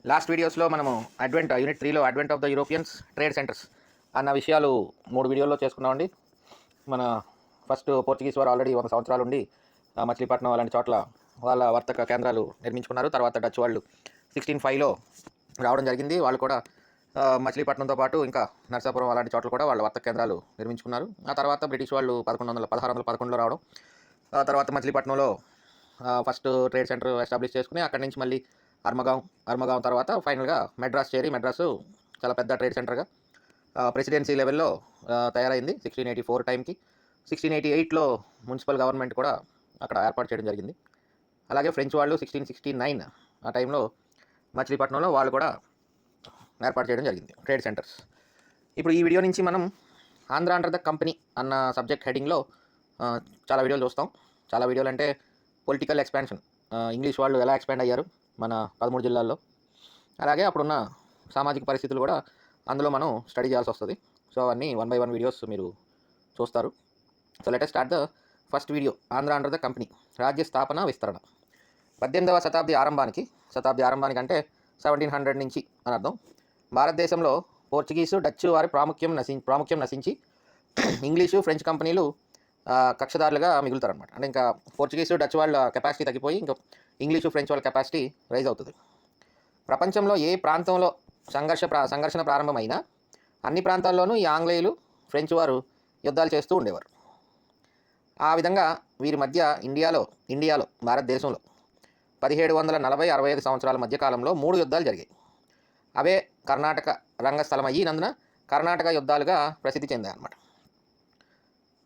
Last వీడియోస్లో మనము unit 3లో advent of the Europeans trade centres అన్న విషయాలు 3 వీడియోల్లో చేసుకున్నామండి. మన ఫస్ట్ పోర్చుగీస్ వారు ఆల్రెడీ 100 సంవత్సరాలు ఉండి మచిలీపట్నం అలాంటి చోట్ల వాళ్ళ వర్తక కేంద్రాలు నిర్మించుకున్నారు. తర్వాత డచ్ వాళ్ళు 1605లో రావడం జరిగింది. వాళ్ళు కూడా మచిలీపట్నంతో పాటు ఇంకా నర్సాపురం అలాంటి చోట్ల కూడా వాళ్ళ వర్తక కేంద్రాలు నిర్మించుకున్నారు. ఆ తర్వాత బ్రిటిష్ వాళ్ళు 1611లో రావడం, తర్వాత మచిలీపట్నంలో ఫస్ట్ ట్రేడ్ సెంటర్ ఎస్టాబ్లిష్ చేసుకుని అక్కడి నుంచి మళ్ళీ అర్మగాం తర్వాత ఫైనల్గా మెడ్రాస్ చేరి, మెడ్రాసు చాలా పెద్ద ట్రేడ్ సెంటర్గా ప్రెసిడెన్సీ లెవెల్లో తయారైంది 1684 టైంకి. 1688లో మున్సిపల్ గవర్నమెంట్ కూడా అక్కడ ఏర్పాటు చేయడం జరిగింది. అలాగే ఫ్రెంచ్ వాళ్ళు 1669 ఆ టైంలో మచిలీపట్నంలో వాళ్ళు కూడా ఏర్పాటు చేయడం జరిగింది ట్రేడ్ సెంటర్స్. ఇప్పుడు ఈ వీడియో నుంచి మనం ఆంధ్ర అండర్ ద కంపెనీ అన్న సబ్జెక్ట్ హెడింగ్లో చాలా వీడియోలు చూస్తాం. చాలా వీడియోలు అంటే పొలిటికల్ ఎక్స్పాన్షన్, ఇంగ్లీష్ వాళ్ళు ఎలా ఎక్స్పాండ్ అయ్యారు మన 13 జిల్లాల్లో, అలాగే అప్పుడున్న సామాజిక పరిస్థితులు కూడా అందులో మనం స్టడీ చేయాల్సి వస్తుంది. సో అవన్నీ 1 by 1 వీడియోస్ మీరు చూస్తారు. So let us start the first video. Andhra under the company, రాజ్య స్థాపన విస్తరణ. 18వ శతాబ్ది ఆరంభానికి అంటే 1700 నుంచి అని అర్థం, భారతదేశంలో పోర్చుగీసు, డచ్ వారి ప్రాముఖ్యం నశించి ఇంగ్లీషు, ఫ్రెంచ్ కంపెనీలు కక్షదారులుగా మిగులుతారనమాట. అంటే ఇంకా పోర్చుగీసు, డచ్ వాళ్ళ కెపాసిటీ తగ్గిపోయి ఇంకా ఇంగ్లీషు, ఫ్రెంచ్ వాళ్ళ కెపాసిటీ రైజ్ అవుతుంది. ప్రపంచంలో ఏ ప్రాంతంలో సంఘర్షణ ప్రారంభమైనా అన్ని ప్రాంతాల్లోనూ ఈ ఆంగ్లేయులు, ఫ్రెంచ్ వారు యుద్ధాలు చేస్తూ ఉండేవారు. ఆ విధంగా వీరి మధ్య ఇండియాలో భారతదేశంలో 1740-65 సంవత్సరాల మధ్యకాలంలో 3 యుద్ధాలు జరిగాయి. అవే కర్ణాటక రంగస్థలం అయ్యినందున కర్ణాటక యుద్ధాలుగా ప్రసిద్ధి చెందాయి అన్నమాట.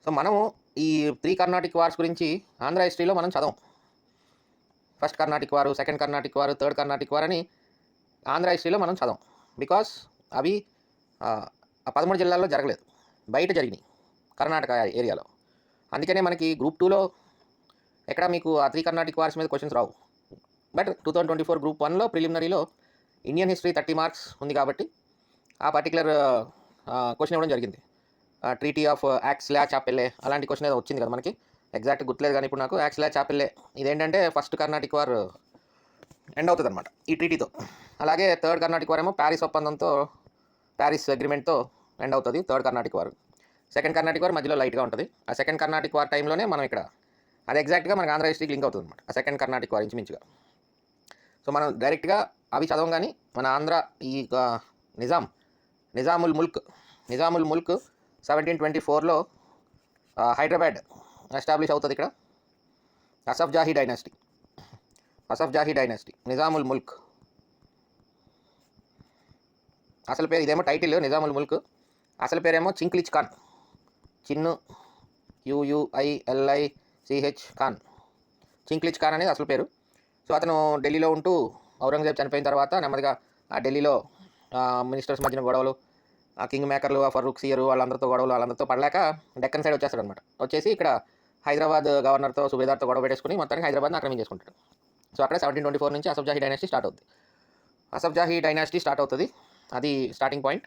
సో మనము ఈ 3 కర్ణాటిక్ వార్స్ గురించి ఆంధ్ర హిస్టరీలో మనం చదవం. ఫస్ట్ కర్ణాటిక్ వారు, సెకండ్ కర్ణాటిక్ వారు, థర్డ్ కర్ణాటిక్ వార్ అని ఆంధ్ర హిస్టరీలో మనం చదవం. బికాస్ అవి 13 జిల్లాల్లో జరగలేదు, బయట జరిగినాయి కర్ణాటక ఏరియాలో. అందుకనే మనకి గ్రూప్ 2లో ఎక్కడ మీకు ఆ 3 కర్ణాటిక్ వార్స్ మీద క్వశ్చన్స్ రావు. బట్ 2024 గ్రూప్ 1లో ప్రిలిమినరీలో ఇండియన్ హిస్టరీ 30 మార్క్స్ ఉంది కాబట్టి ఆ పర్టికులర్ క్వశ్చన్ ఇవ్వడం జరిగింది. ట్రీటీ ఆఫ్ యాక్స్లా చాపెల్లే అలాంటి క్వశ్చన్ ఏదో వచ్చింది కదా మనకి, ఎగ్జాక్ట్ గుర్తులేదు కానీ ఇప్పుడు నాకు. యాక్స్లా చాపెల్లే ఇదేంటంటే ఫస్ట్ కర్ణాటిక్ వార్ ఎండ్ అవుతుంది అనమాట ఈ ట్రీటీతో. అలాగే థర్డ్ కర్ణాటిక్ వార్ ఏమో ప్యారిస్ అగ్రిమెంట్తో ఎండ్ అవుతుంది third Carnatic war. Second Carnatic war మధ్యలో లైట్గా ఉంటుంది. ఆ సెకండ్ కర్ణాటిక్ వార్ టైంలోనే మనం ఇక్కడ అది ఎగ్జాక్ట్గా మనకు ఆంధ్ర హిస్టరీకి లింక్ అవుతుంది అనమాట, ఆ సెకండ్ కర్ణాటిక్ వార్ ఇంచుమించుగా. సో మనం డైరెక్ట్గా అవి చదవం కానీ మన ఆంధ్ర ఈ నిజాముల్ ముల్క్ 1724లో హైదరాబాద్ ఎస్టాబ్లిష్ అవుతుంది. ఇక్కడ అసఫ్జాహీ డైనాసిటీ నిజాముల్ ముల్క్ అసలు పేరు, ఇదేమో టైటిల్ నిజాముల్ ముల్క్, అసలు పేరేమో చింక్లిచ్ ఖాన్, చిన్ను QUILICH ఖాన్, చింక్లిచ్ ఖాన్ అనేది అసలు పేరు. సో అతను ఢిల్లీలో ఉంటూ ఔరంగజేబ్ చనిపోయిన తర్వాత నెమ్మదిగా ఆ ఢిల్లీలో మినిస్టర్స్ మధ్యన గొడవలు, ఆ కింగ్ మేకర్లు, ఆ ఫరూక్ సియర్ వాళ్ళందరితో పడలేక డెక్కన్ సైడ్ వచ్చేస్తాడు అనమాట. వచ్చేసి ఇక్కడ హైదరాబాద్ గవర్నర్తో, సుబేదార్తో గొడవ పెట్టేసుకుని మొత్తానికి హైదరాబాద్ని ఆక్రమించేసుకుంటాడు. సో అక్కడ 1724 నుంచి అసఫ్జాహీ డైనాసిటీ స్టార్ట్ అవుతుంది. అది స్టార్టింగ్ పాయింట్.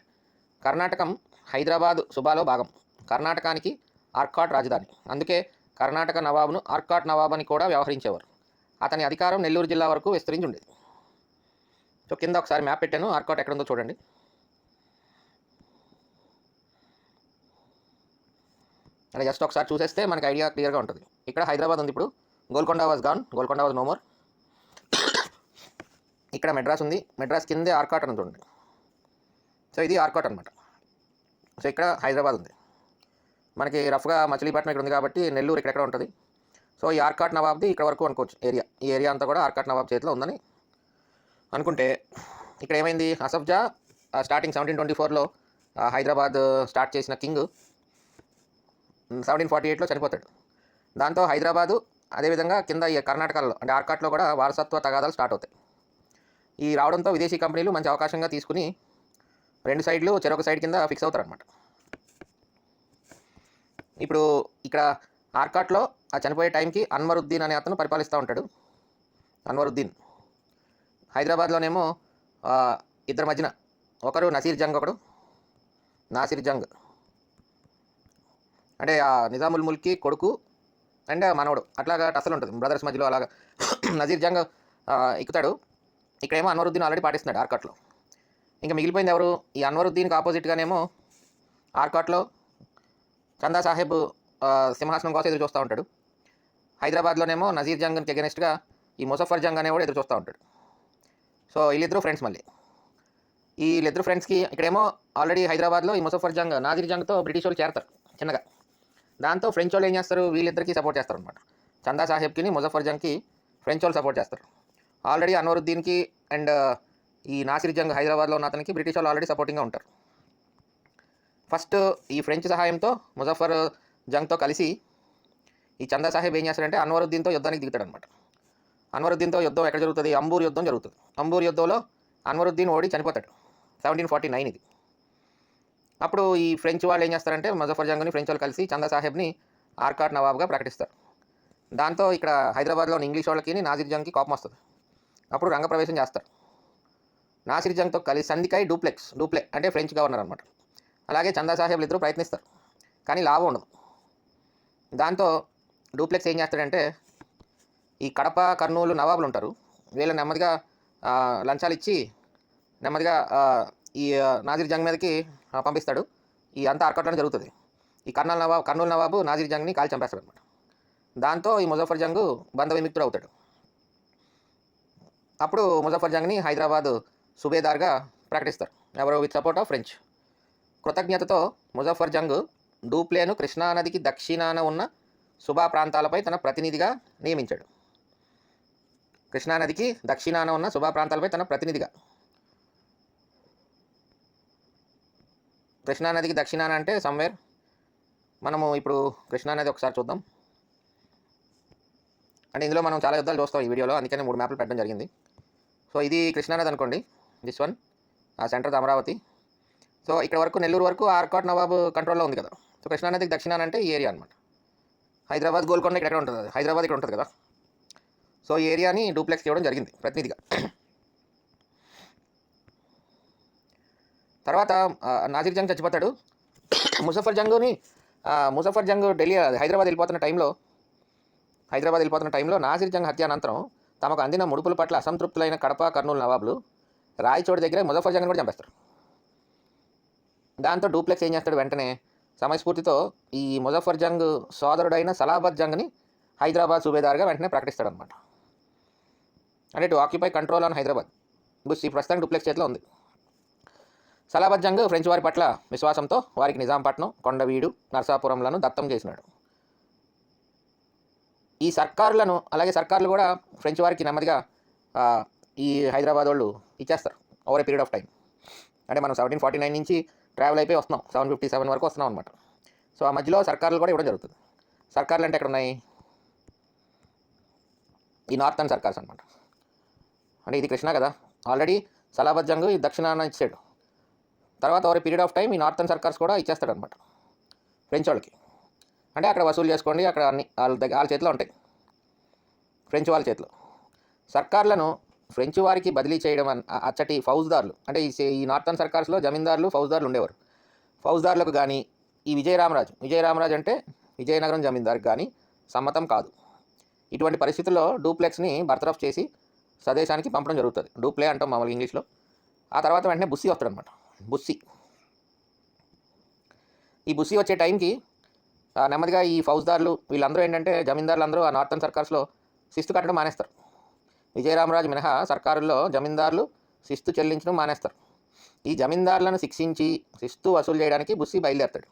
కర్ణాటకం హైదరాబాద్ సుబాలో భాగం. కర్ణాటకానికి ఆర్కాట్ రాజధాని. అందుకే కర్ణాటక నవాబును ఆర్కాట్ నవాబ్ అని కూడా వ్యవహరించేవారు. అతని అధికారం నెల్లూరు జిల్లా వరకు విస్తరించి ఉండేది. సో కింద ఒకసారి మ్యాప్ పెట్టాను, ఆర్కాట్ ఎక్కడుందో చూడండి. అలా జస్ట్ ఒకసారి చూసేస్తే మనకి ఐడియా క్లియర్గా ఉంటుంది. ఇక్కడ హైదరాబాద్ ఉంది, ఇప్పుడు గోల్కొండ వాజ్ నో మోర్. ఇక్కడ మెడ్రాస్ ఉంది, మెడ్రాస్ కిందే ఆర్కాట్ అని చూడండి. సో ఇది ఆర్కాట్ అనమాట. సో ఇక్కడ హైదరాబాద్ ఉంది, మనకి రఫ్గా మచిలీపట్నం ఇక్కడ ఉంది కాబట్టి నెల్లూరు ఇక్కడెక్కడ ఉంటుంది. సో ఈ ఆర్కాట్ నవాబ్ది ఇక్కడ వరకు అనుకోవచ్చు ఏరియా. ఈ ఏరియా అంతా కూడా ఆర్కాట్ నవాబ్ చేతిలో ఉందని అనుకుంటే, ఇక్కడ ఏమైంది, అసఫ్జా స్టార్టింగ్ 1724లో హైదరాబాద్ స్టార్ట్ చేసిన కింగ్ 1748లో చనిపోతాడు. దాంతో హైదరాబాదు అదేవిధంగా కింద ఈ కర్ణాటకలో అంటే ఆర్కాట్లో కూడా వారసత్వ తగాదాలు స్టార్ట్ అవుతాయి. ఈ రావడంతో విదేశీ కంపెనీలు మంచి అవకాశంగా తీసుకుని 2 సైడ్లు చెరొక సైడ్ కింద ఫిక్స్ అవుతారనమాట. ఇప్పుడు ఇక్కడ ఆర్కాట్లో ఆ చనిపోయే టైంకి అన్వరుద్దీన్ అనే అతను పరిపాలిస్తూ ఉంటాడు. హైదరాబాద్లోనేమో ఇద్దరి మధ్యన ఒకరు నాసిర్ జంగ్ అంటే ఆ నిజాముల్ ముల్కి కొడుకు అండ్ మనవడు, అట్లాగా టసలు ఉంటుంది బ్రదర్స్ మధ్యలో. అలాగా నజీర్ జంగ్ ఎక్కుతాడు. ఇక్కడేమో అన్వరుద్దీన్ ఆల్రెడీ పాటిస్తున్నాడు ఆర్కాట్లో. ఇంకా మిగిలిపోయింది ఎవరు? ఈ అన్వరుద్దీన్కి ఆపోజిట్గానేమో ఆర్కాట్లో చందా సాహెబ్ సింహాసనం కోసం ఎదురు చూస్తూ ఉంటాడు. హైదరాబాద్లోనేమో నజీర్ జంగ్కి అగెనిస్ట్గా ఈ ముజఫర్ జంగ్ అనేవాడు ఎదురు చూస్తూ ఉంటాడు. సో వీళ్ళిద్దరూ ఫ్రెండ్స్. మళ్ళీ వీళ్ళిద్దరు ఫ్రెండ్స్కి ఇక్కడేమో ఆల్రెడీ హైదరాబాద్లో ఈ ముజఫర్ జంగ్ నాజీర్ జంగ్తో బ్రిటిష్ వాళ్ళు చేరతారు చిన్నగా. దాంతో ఫ్రెంచ్ వాళ్ళు ఏం చేస్తారు? వీళ్ళిద్దరికీ సపోర్ట్ చేస్తారు అనమాట. చందా సాహెబ్కి ముజఫర్ జంగ్కి ఫ్రెంచ్ వాళ్ళు సపోర్ట్ చేస్తారు. ఆల్రెడీ అన్వరుద్దీన్కి అండ్ ఈ నాసిర్ జంగ్ హైదరాబాద్లో ఉన్న అతనికి బ్రిటిష్ వాళ్ళు ఆల్రెడీ సపోర్టింగ్గా ఉంటారు. ఫస్ట్ ఈ ఫ్రెంచ్ సహాయంతో ముజఫర్ జంగ్తో కలిసి ఈ చందా సాహెబ్ ఏం చేస్తాడంటే అన్వరుద్దీన్తో యుద్ధానికి దిగుతాడనమాట. అన్వరుద్దీన్తో యుద్ధం ఎక్కడ జరుగుతుంది? అంబూర్ యుద్ధం జరుగుతుంది. అంబూర్ యుద్ధంలో అన్వరుద్దీన్ ఓడి చనిపోతాడు. 1749 ఇది. అప్పుడు ఈ ఫ్రెంచ్ వాళ్ళు ఏం చేస్తారంటే ముజఫర్ జంగ్ని ఫ్రెంచ్ వాళ్ళు కలిసి చందా సాహెబ్ని ఆర్కాట్ నవాబ్గా ప్రకటిస్తారు. దాంతో ఇక్కడ హైదరాబాద్లోని ఇంగ్లీష్ వాళ్ళకి నాసిర్ జంగ్కి కోపం వస్తుంది. అప్పుడు రంగప్రవేశం చేస్తారు. నాసిర్ జంగ్తో కలిసి సంధికై డూప్లే అంటే ఫ్రెంచ్ గవర్నర్ అనమాట. అలాగే చందా సాహెబ్లు ఇద్దరు ప్రయత్నిస్తారు, కానీ లాభం ఉండదు. దాంతో డూప్లెక్స్ ఏం చేస్తాడంటే ఈ కడప కర్నూలు నవాబులు ఉంటారు, వీళ్ళ నెమ్మదిగా లంచాలు ఇచ్చి నెమ్మదిగా ఈ నాసిర్ జంగ్ మీదకి పంపిస్తాడు. ఈ అంతా ఆర్కాట్లోనే జరుగుతుంది. ఈ కర్నూలు నవాబు నాసిర్ జంగ్ని కాల్చి చంపేస్తాడు అనమాట. దాంతో ఈ ముజఫర్ జంగ్ బంధ విముక్తుడు అవుతాడు. అప్పుడు ముజఫర్ జంగ్ని హైదరాబాద్ సుబేదార్గా ప్రకటిస్తారు. ఎవరు? With support of French. కృతజ్ఞతతో ముజఫర్ జంగ్ డూప్లేను కృష్ణానదికి దక్షిణాన ఉన్న సుబా ప్రాంతాలపై తన ప్రతినిధిగా నియమించాడు. కృష్ణానదికి దక్షిణాన ఉన్న సుబా ప్రాంతాలపై తన ప్రతినిధిగా. కృష్ణానదికి దక్షిణాన అంటే సమ్వేర్ మనము ఇప్పుడు కృష్ణానది ఒకసారి చూద్దాం. అంటే ఇందులో మనం చాలా యుద్ధాలు చూస్తాం ఈ వీడియోలో, అందుకని 3 మ్యాప్లు పెట్టడం జరిగింది. సో ఇది కృష్ణానది అనుకోండి, దిస్ వన్. ఆ సెంటర్ అమరావతి. సో ఇక్కడ వరకు నెల్లూరు వరకు ఆర్కాట్ నవాబు కంట్రోల్లో ఉంది కదా. సో కృష్ణానదికి దక్షిణాన అంటే ఈ ఏరియా అనమాట. హైదరాబాద్ గోల్కొండ ఇక్కడ ఉంటుంది, హైదరాబాద్ ఇక్కడ ఉంటుంది కదా. సో ఈ ఏరియాని డూప్లెక్స్కి ఇవ్వడం జరిగింది ప్రతినిధిగా. తర్వాత నాసిర్ జంగ్ చచ్చిపోతాడు. ముజఫర్ జంగ్ హైదరాబాద్ వెళ్ళిపోతున్న టైంలో నాసిర్ జంగ్ హత్య అనంతరం తమకు అందిన ముడుపుల పట్ల అసంతృప్తులైన కడప కర్నూలు నవాబులు రాయచోటి దగ్గర ముజఫర్ జంగ్ని కూడా చంపేస్తారు. దాంతో డూప్లెక్స్ ఏం చేస్తాడు? వెంటనే సమయస్ఫూర్తితో ఈ ముజఫర్ జంగ్ సోదరుడైన సలాబత్ జంగ్ని హైదరాబాద్ సుబేదార్గా వెంటనే ప్రకటిస్తాడనమాట. అంటే to occupy control on Hyderabad. ఈ ప్రస్తుతం డూప్లెక్స్ చేతిలో ఉంది. సలాబత్ జంగ్ ఫ్రెంచ్ వారి పట్ల విశ్వాసంతో వారికి నిజాంపట్నం, కొండవీడు, నర్సాపురంలను దత్తం చేసినాడు. ఈ సర్కార్లు కూడా ఫ్రెంచ్ వారికి నెమ్మదిగా ఈ హైదరాబాద్ వాళ్ళు ఇచ్చేస్తారు over a period of time. అంటే మనం 1749 నుంచి ట్రావెల్ అయిపోయి వస్తున్నాం, 757 వరకు వస్తున్నాం అనమాట. సో ఆ మధ్యలో సర్కార్లు కూడా ఇవ్వడం జరుగుతుంది. సర్కార్లు అంటే ఎక్కడ ఉన్నాయి? ఈ నార్థన్ సర్కార్స్ అనమాట. అంటే ఇది కృష్ణ కదా, ఆల్రెడీ సలాబత్ జంగ్ ఈ దక్షిణాన ఇచ్చాడు. తర్వాత ఓవర్ పీరియడ్ ఆఫ్ టైం ఈ నార్థన్ సర్కార్స్ కూడా ఇచ్చేస్తాడు అనమాట ఫ్రెంచ్ వాళ్ళకి. అంటే అక్కడ వసూలు చేసుకోండి, అక్కడ అన్ని వాళ్ళ చేతిలో ఉంటాయి, ఫ్రెంచ్ వాళ్ళ చేతిలో. సర్కార్లను ఫ్రెంచ్ వారికి బదిలీ చేయడం అచ్చటి ఫౌజ్దార్లు, అంటే ఈ నార్థన్ సర్కార్స్లో జమీందారులు ఫౌజ్దార్లు ఉండేవారు. ఫౌజ్దార్లకు కానీ ఈ విజయరామరాజు అంటే విజయనగరం జమీందార్కి కానీ సమ్మతం కాదు. ఇటువంటి పరిస్థితుల్లో డూప్లెక్స్ని బర్తరఫ్ చేసి స్వదేశానికి పంపడం జరుగుతుంది. డూప్లే అంటాం మామూలుగా ఇంగ్లీష్లో. ఆ తర్వాత వెంటనే బుస్సీ వస్తాడనమాట. ఈ బుస్సీ వచ్చే టైంకి నెమ్మదిగా ఈ ఫౌజ్దార్లు వీళ్ళందరూ ఏంటంటే జమీందారులు అందరూ ఆ నార్థన్ సర్కార్స్లో శిస్తు కట్టడం మానేస్తారు. విజయరామరాజు మినహా సర్కారుల్లో జమీందారులు శిస్తు చెల్లించడం మానేస్తారు. ఈ జమీందారులను శిక్షించి శిస్తు వసూలు చేయడానికి బుస్సీ బయలుదేరుతాడు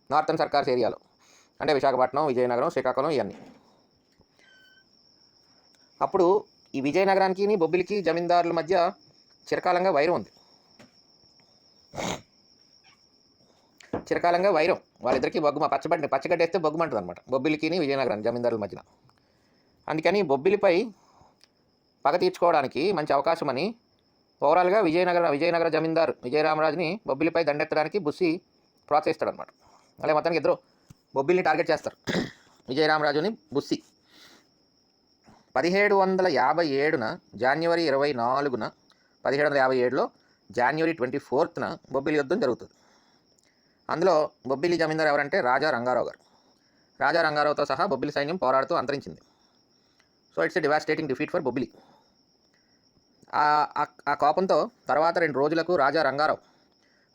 నార్థన్ సర్కార్స్ ఏరియాలో. అంటే విశాఖపట్నం, విజయనగరం, శ్రీకాకుళం ఇవన్నీ. అప్పుడు ఈ విజయనగరానికి బొబ్బిలికి జమీందారుల మధ్య చిరకాలంగా వైరం ఉంది. వాళ్ళిద్దరికీ పచ్చగడ్డేస్తే బొగ్గుమంటుంది అనమాట బొబ్బిలికి విజయనగరం జమీందారుల మధ్యన. అందుకని బొబ్బిలిపై పగ తీర్చుకోవడానికి మంచి అవకాశమని ఓవరాల్గా విజయనగర జమీందారు విజయరామరాజుని బొబ్బిలిపై దండెత్తడానికి బుస్సీ ప్రోత్సహిస్తాడనమాట. అలాగే మొత్తానికి ఇద్దరు బొబ్బిలిని టార్గెట్ చేస్తారు, విజయరామరాజుని బుస్సీ. 1757 జనవరి 24 1757లో జనవరి 24 బొబ్బిలి యుద్ధం జరుగుతుంది. అందులో బొబ్బిలి జమీందారు ఎవరంటే రాజా రంగారావు గారు. రాజా రంగారావుతో సహా బొబ్బిలి సైన్యం పోరాడుతూ అంతరించింది. So it's a devastating defeat for Bobbili. ఆ కోపంతో తర్వాత 2 రోజులకు రాజా రంగారావు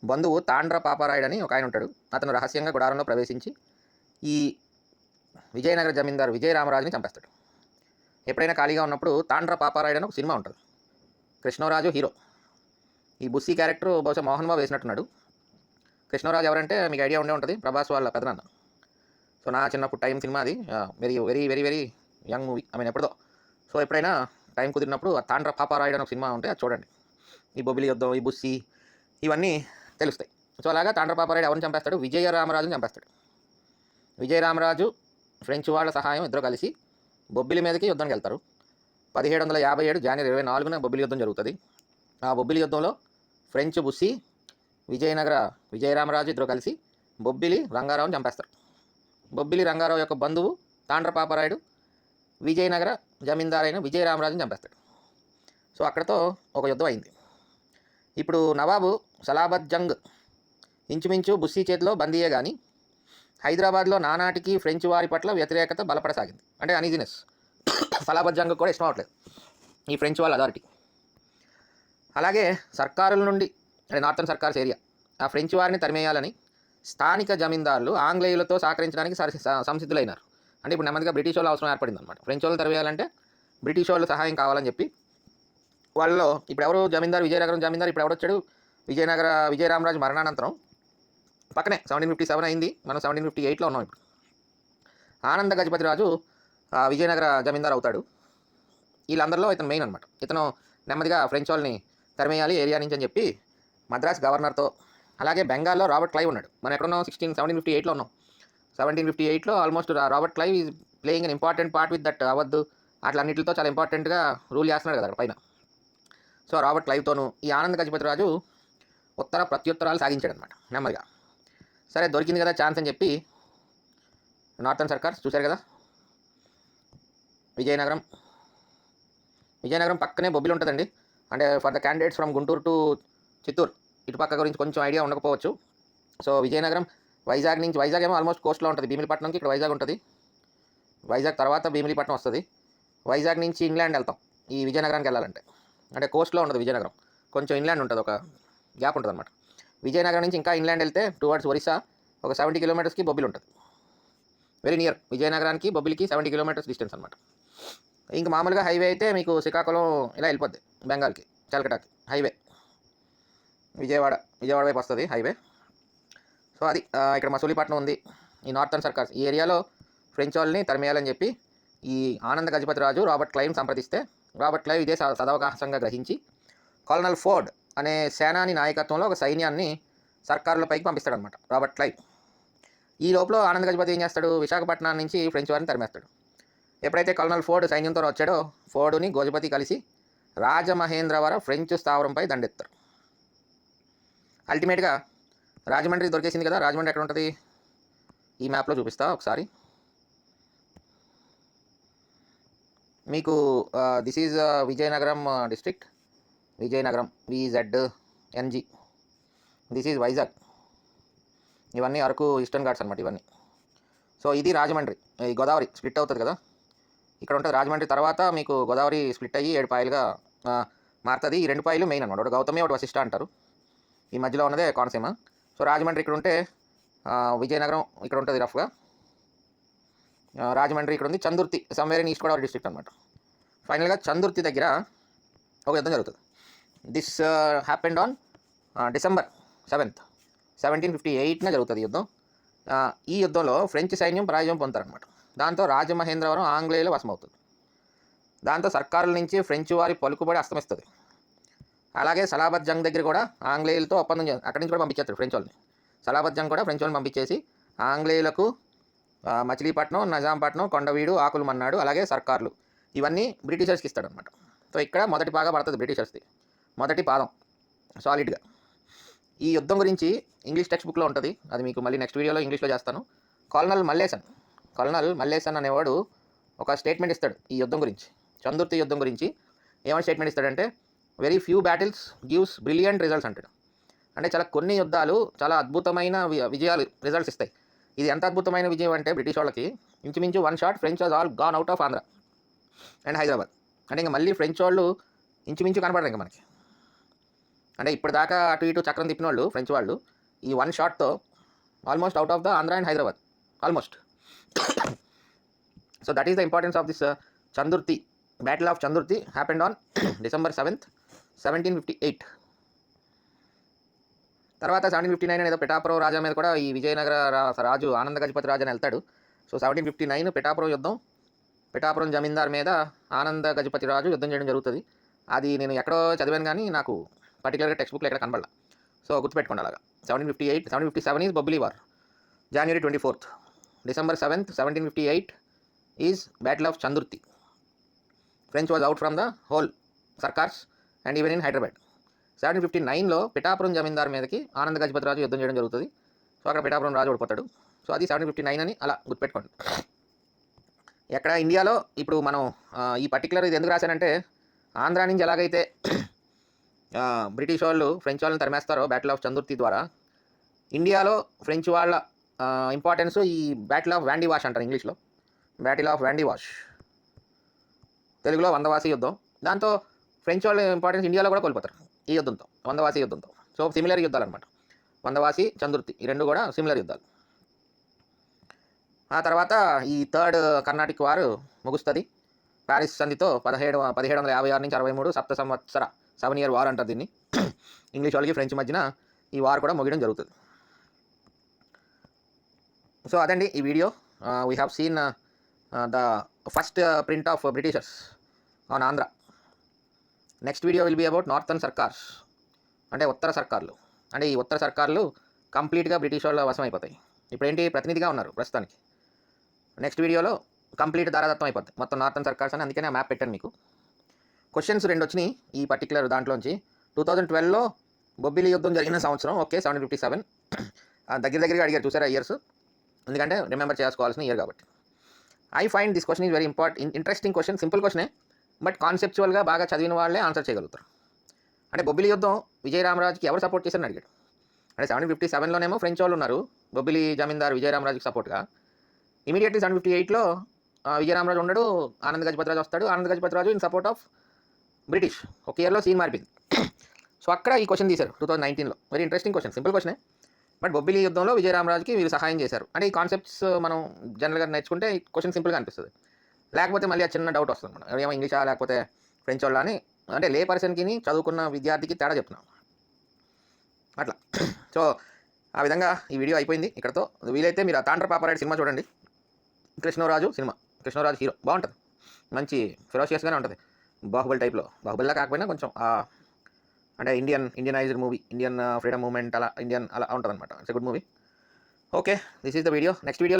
బంధువు తాండ్ర పాపారాయుడు అని ఒక ఆయన ఉంటాడు. అతను రహస్యంగా గుడారంలో ప్రవేశించి ఈ విజయనగర జమీందారు విజయరామరాజుని చంపేస్తాడు. ఎప్పుడైనా ఖాళీగా ఉన్నప్పుడు తాండ్ర పాపారాయుడు అని ఒక సినిమా ఉంటుంది. కృష్ణరాజు హీరో. ఈ బుస్సీ క్యారెక్టర్ బహుశా మోహన్ బాబు వేసినట్టున్నాడు. కృష్ణరాజు ఎవరంటే మీకు ఐడియా ఉండే ఉంటుంది, ప్రభాస్ వాళ్ళ పెదనాన్న. సో నా చిన్నప్పుడు టైం సినిమా అది. Very very very very young movie. ఎప్పుడో. సో ఎప్పుడైనా టైం కుదిరినప్పుడు ఆ తాండ్ర పాపారాయుడు అని ఒక సినిమా ఉంటే అది చూడండి. ఈ బొబ్బిలి యుద్ధం, ఈ బుస్సీ ఇవన్నీ తెలుస్తాయి. సో అలాగా తాండ్ర పాపారాయుడు ఎవరిని చంపేస్తాడు? విజయరామరాజుని చంపేస్తాడు. విజయరామరాజు ఫ్రెంచ్ వాళ్ళ సహాయం ఇద్దరు కలిసి బొబ్బిలి మీదకి యుద్ధానికి వెళ్తారు. 1757 జనవరి 24న బొబ్బిలి యుద్ధం జరుగుతుంది. ఆ బొబ్బిలి యుద్ధంలో ఫ్రెంచ్ బుస్సీ, విజయరామరాజు ఇద్దరు కలిసి బొబ్బిలి రంగారావుని చంపేస్తారు. బొబ్బిలి రంగారావు యొక్క బంధువు తాండ్ర పాపారాయుడు విజయనగర జమీందారైన విజయరామరాజుని చంపేస్తాడు. సో అక్కడతో ఒక యుద్ధం అయింది. ఇప్పుడు నవాబు సలాబత్ జంగ్ ఇంచుమించు బుస్సీ చేతిలో బందీయే కానీ హైదరాబాద్లో నానాటికి ఫ్రెంచ్ వారి పట్ల వ్యతిరేకత బలపడసాగింది. అంటే అనీజినెస్. సలాబత్ జంగ్ కూడా ఇష్టం అవ్వట్లేదు ఈ ఫ్రెంచ్ వాళ్ళ అథారిటీ. అలాగే సర్కారుల నుండి, అంటే నార్థన్ సర్కార్స్ ఏరియా, ఆ ఫ్రెంచ్ వారిని తరిమేయాలని స్థానిక జమీందారులు ఆంగ్లేయులతో సహకరించడానికి సంసిద్ధులైనారు. అంటే ఇప్పుడు నెమ్మదిగా బ్రిటిష్ వాళ్ళు అవసరం ఏర్పడింది అనమాట. ఫ్రెంచ్ వాళ్ళు తరివేయాలంటే బ్రిటిష్ వాళ్ళు సహాయం కావాలని చెప్పి వాళ్ళలో ఇప్పుడు ఎవరు జమీందారు, విజయనగరం జమీందారు ఇప్పుడు ఎవడొచ్చాడు? విజయరామరాజు మరణానంతరం పక్కనే 1757 అయింది, మనం 1758లో ఉన్నాం. ఇప్పుడు ఆనంద గజపతి రాజు విజయనగర జమీందారు అవుతాడు. వీళ్ళందరిలో ఇతను మెయిన్ అనమాట. ఇతను నెమ్మదిగా ఫ్రెంచ్ వాళ్ళని తరిమేయాలి ఏరియా నుంచి అని చెప్పి మద్రాస్ గవర్నర్తో, అలాగే బెంగాల్లో రాబర్ట్ క్లైవ్ ఉన్నాడు. మనం ఎక్కడున్నాం? 1758లో ఉన్నాం. 1758లో almost Robert Clive is playing an important part with that అవద్దు అట్లన్నింటితో చాలా ఇంపార్టెంట్గా రూల్ చేస్తున్నాడు కదా అక్కడ పైన. సో రాబర్ట్ క్లైవ్తోనూ ఈ ఆనంద గజపతి రాజు ఉత్తర ప్రత్యుత్తరాలు సాగించాడు అనమాట నెమ్మదిగా. సరే దొరికింది కదా ఛాన్స్ అని చెప్పి నార్థన్ సర్కార్స్ చూశారు కదా, విజయనగరం పక్కనే బొబ్బిలి ఉంటుందండి. అంటే for the candidates from Guntur to Chittoor ఇటుపక్క గురించి కొంచెం ఐడియా ఉండకపోవచ్చు. సో విజయనగరం వైజాగ్ ఏమో ఆల్మోస్ట్ కోస్ట్లో ఉంటుంది. భీమిలిపట్నంకి ఇక్కడ వైజాగ్ ఉంటుంది. వైజాగ్ తర్వాత భీమిలిపట్నం వస్తుంది. వైజాగ్ నుంచి ఇంగ్లాండ్ వెళ్తాం ఈ విజయనగరానికి వెళ్ళాలంటే. అంటే కోస్ట్లో ఉండదు విజయనగరం, కొంచెం ఇన్లాండ్ ఉంటుంది, ఒక గ్యాప్ ఉంటుంది అనమాట. విజయనగరం నుంచి ఇంకా ఇన్లాండ్ వెళ్తే టువర్డ్స్ ఒరిస్సా ఒక 70 కిలోమీటర్స్కి బొబ్బిలి ఉంటుంది. వెరీ నియర్ విజయనగరానికి బొబ్బిలికి 70 కిలోమీటర్స్ డిస్టెన్స్ అనమాట. ఇంక మామూలుగా హైవే అయితే మీకు శ్రీకాకుళం ఇలా వెళ్ళిపోద్ది, బెంగాల్కి కలకటాకి హైవే. విజయవాడ వైపు వస్తుంది హైవే. సో అది ఇక్కడ మసూలీపట్నం ఉంది. ఈ నార్థన్ సర్కార్స్ ఈ ఏరియాలో ఫ్రెంచ్ వాళ్ళని తరిమేయాలని చెప్పి ఈ ఆనంద గజపతి రాజు రాబర్ట్ క్లైవ్ని సంప్రదిస్తే రాబర్ట్ క్లైవ్ ఇదే సదవకాశంగా గ్రహించి కల్నల్ ఫోర్డ్ అనే సేనాని నాయకత్వంలో ఒక సైన్యాన్ని సర్కారులపైకి పంపిస్తాడనమాట రాబర్ట్ క్లైవ్. ఈ లోపల ఆనంద గజపతి ఏం చేస్తాడు? విశాఖపట్నం నుంచి ఫ్రెంచ్ వారిని తరిమేస్తాడు. ఎప్పుడైతే కల్నల్ ఫోర్డ్ సైన్యంతో వచ్చాడో ఫోర్డుని గజపతి కలిసి రాజమహేంద్రవర ఫ్రెంచ్ స్థావరంపై దండెత్తారు. అల్టిమేట్గా రాజమండ్రి దొరికేసింది కదా. రాజమండ్రి ఎక్కడ ఉంటుంది? ఈ మ్యాప్లో చూపిస్తా ఒకసారి మీకు. This is Vizianagaram district, Vizianagaram VZNG. This is Vizag. ఇవన్నీ అరకు ఈస్టర్న్ ఘాట్స్ అనమాట ఇవన్నీ. సో ఇది రాజమండ్రి. ఈ గోదావరి స్ప్లిట్ అవుతుంది కదా, ఇక్కడ ఉంటుంది రాజమండ్రి. తర్వాత మీకు గోదావరి స్ప్లిట్ అయ్యి 7 పాయలుగా మారుతుంది. ఈ 2 పాయలు మెయిన్ అనమాట. ఒకటి గౌతమి, ఒకటి వశిష్ట అంటారు. ఈ మధ్యలో ఉన్నదే కోనసీమ. సో రాజమండ్రి ఇక్కడ ఉంటే విజయనగరం ఇక్కడ ఉంటుంది రఫ్గా. రాజమండ్రి ఇక్కడ ఉంది. Chandurthi somewhere in east Godavari district అనమాట. ఫైనల్గా చందుర్తి దగ్గర ఒక యుద్ధం జరుగుతుంది. This happened on December 7th, 1758న జరుగుతుంది యుద్ధం. ఈ యుద్ధంలో ఫ్రెంచ్ సైన్యం పరాజయం పొందుతారనమాట. దాంతో రాజమహేంద్రవరం ఆంగ్లేయుల వశమవుతుంది. దాంతో సర్కారుల నుంచి ఫ్రెంచ్ వారి పలుకుబడి అస్తమిస్తుంది. అలాగే సలాబత్ జంగ్ దగ్గర కూడా ఆంగ్లేయులతో ఒప్పందం అక్కడి నుంచి కూడా పంపించేస్తారు ఫ్రెంచ్ వాళ్ళని. సలాబత్ జంగ్ కూడా ఫ్రెంచ్ వాళ్ళని పంపించేసి ఆంగ్లేయులకు మచిలీపట్నం, నిజాంపట్నం, కొండవీడు, ఆకులమన్నాడు, అలాగే సర్కార్లు ఇవన్నీ బ్రిటిషర్స్కి ఇస్తాడనమాట. సో ఇక్కడ మొదటి పాగా పడుతుంది బ్రిటిషర్స్ది, మొదటి పాదం సాలిడ్గా. ఈ యుద్ధం గురించి ఇంగ్లీష్ టెక్స్ట్ బుక్లో ఉంటుంది, అది మీకు మళ్ళీ నెక్స్ట్ వీడియోలో ఇంగ్లీష్లో చేస్తాను. కల్నల్ మల్లేసన్ అనేవాడు ఒక స్టేట్మెంట్ ఇస్తాడు ఈ యుద్ధం గురించి, చందుర్తి యుద్ధం గురించి. ఏమైనా స్టేట్మెంట్ ఇస్తాడంటే very few battles gives brilliant results అంటాడు. అంటే చాలా కొన్ని యుద్ధాలు చాలా అద్భుతమైన విజయాలు రిజల్ట్స్ ఇస్తాయి. ఇది ఎంత అద్భుతమైన విజయం అంటే బ్రిటిష్ వాళ్ళకి ఇంచుమించు 1 shot French was all gone out of Andhra and Hyderabad. అంటే ఇంకా మళ్ళీ ఫ్రెంచ్ వాళ్ళు ఇంచుమించు కనపడరు ఇంకా మనకి. అంటే ఇప్పటిదాకా అటు ఇటు చక్రం తిప్పిన వాళ్ళు ఫ్రెంచ్ వాళ్ళు ఈ వన్ షాట్తో almost out of the Andhra and Hyderabad almost. So that is the importance of this Chandurthi. Battle of Chandurthi happened on December 7th, 1758. తర్వాత 1759 అనేదో పిఠాపురం రాజా మీద కూడా ఈ విజయనగర రాజు ఆనంద గజపతి రాజు అని వెళ్తాడు. సో 1759 పిఠాపురం యుద్ధం, పిఠాపురం జమీందార్ మీద ఆనంద గజపతి రాజు యుద్ధం చేయడం జరుగుతుంది. అది నేను ఎక్కడో చదివాను కానీ నాకు పర్టికులర్గా టెక్స్ట్ బుక్లో ఎక్కడ కనబడాల. సో గుర్తుపెట్టుకోండి అలాగా. 1758, 1757 is Bobbili war. January 24th, December 7th, 1758 is battle of Chandurthi. French was out from the whole Circars and even in Hyderabad. 1759లో పిఠాపురం జమీందార్ మీదకి ఆనంద గజపతి రాజు యుద్ధం చేయడం జరుగుతుంది. సో అక్కడ పిఠాపురం రాజు ఓడిపోతాడు. సో అది 1759 అని అలా గుర్తుపెట్టుకోండి. ఎక్కడ ఇండియాలో ఇప్పుడు మనం ఈ పర్టికులర్ ఇది ఎందుకు రాశానంటే, ఆంధ్ర నుంచి ఎలాగైతే బ్రిటిష్ వాళ్ళు ఫ్రెంచ్ వాళ్ళని తరిమేస్తారో బ్యాటిల్ ఆఫ్ చందుర్తి ద్వారా, ఇండియాలో ఫ్రెంచ్ వాళ్ళ ఇంపార్టెన్స్ ఈ బ్యాటిల్ ఆఫ్ వ్యాండీ వాష్ అంటారు ఇంగ్లీష్లో. బ్యాటిల్ ఆఫ్ వ్యాండీ వాష్, తెలుగులో వందవాసి యుద్ధం. దాంతో ఫ్రెంచ్ వాళ్ళ ఇంపార్టెన్స్ ఇండియాలో కూడా కోల్పోతారు ఈ యుద్ధంతో, వందవాసి యుద్ధంతో. సో సిమిలర్ యుద్ధాలు అనమాట. వందవాసి, చందుర్తి ఈ రెండు కూడా సిమిలర్ యుద్ధాలు. ఆ తర్వాత ఈ థర్డ్ కర్ణాటిక్ వార్ ముగుస్తుంది. ప్యారిస్ సంధితో 1756 నుంచి 63 7 సంవత్సర 7 year వార్ అంటారు దీన్ని. ఇంగ్లీష్ వాళ్ళకి ఫ్రెంచ్ మధ్యన ఈ వార్ కూడా ముగియడం జరుగుతుంది. సో అదండి ఈ video. We have seen the first print of Britishers on Andhra. Next video will be about Northern Circars, అంటే ఉత్తర సర్కార్లు. అంటే ఈ ఉత్తర సర్కార్లు కంప్లీట్గా బ్రిటిష్ వాళ్ళ వశం అయిపోతాయి. ఇప్పుడు ఏంటి, ప్రతినిధిగా ఉన్నారు ప్రస్తుతానికి. నెక్స్ట్ వీడియోలో కంప్లీట్ దారాదత్తం అయిపోద్ది మొత్తం నార్థన్ సర్కార్స్ అని. అందుకనే ఆ మ్యాప్ పెట్టాను మీకు. క్వశ్చన్స్ 2 వచ్చినాయి ఈ పర్టికులర్ దాంట్లోంచి. 2012లో బొబ్బిలి యుద్ధం జరిగిన సంవత్సరం, ఓకే 1757. దగ్గరగా అడిగారు చూసారా ఇయర్స్, ఎందుకంటే రిమెంబర్ చేసుకోవాల్సిన ఇయర్ కాబట్టి. I find this question is very interesting question. Simple క్వశ్చనే, బట్ కాన్సెప్చువల్గా బాగా చదివిన వాళ్ళే ఆన్సర్ చేయగలుగుతారు. అంటే బొబ్బిలి యుద్ధం విజయరామరాజుకి ఎవరు సపోర్ట్ చేశారని అడిగాడు. అంటే 1757లోనేమో ఫ్రెంచ్ వాళ్ళు ఉన్నారు బొబ్బిలి జమీందారు విజయరామరాజుకి సపోర్ట్గా. ఇమీడియట్లీ 1758లో విజయరామరాజు ఉండడు, ఆనంద గజపతి రాజు వస్తాడు. Ananda Gajapathi Raju in support of British. ఒక ఇయర్లో సీన్ మారిపోయింది. సో అక్కడ ఈ క్వశ్చన్ తీశారు 2019లో. వెరీ ఇంట్రెస్టింగ్ క్వశ్చన్, సింపుల్ క్వశ్చనే, బట్ బొబ్బిలి యుద్ధంలో విజయరామరాజుకి వీళ్ళు సహాయం చేశారు. అంటే ఈ కాన్సెప్ట్స్ మనం జనరల్గా నేర్చుకుంటే ఈ క్వశ్చన్ సింపుల్గా అనిపిస్తుంది. లేకపోతే మళ్ళీ ఆ చిన్న డౌట్ వస్తుంది మనం, ఏమో ఇంగ్లీషా లేకపోతే ఫ్రెంచ్ వాళ్ళ అని. అంటే లే పర్సన్కి చదువుకున్న విద్యార్థికి తేడా చెప్తున్నాం అట్లా. సో ఆ విధంగా ఈ వీడియో అయిపోయింది ఇక్కడతో. వీలైతే మీరు ఆ తాండ్ర పాపారాయుడు సినిమా చూడండి. కృష్ణరాజు సినిమా, కృష్ణరాజు హీరో, బాగుంటుంది, మంచి ఫెరోషియస్గానే ఉంటుంది. బాహుబలి టైప్లో, బాహుబలిలా కాకపోయినా కొంచెం అంటే Indianised movie, Indian freedom movement అలా, ఇండియన్ అలా ఉంటుంది అనమాట. It's a good movie. Okay, this is the video. Next video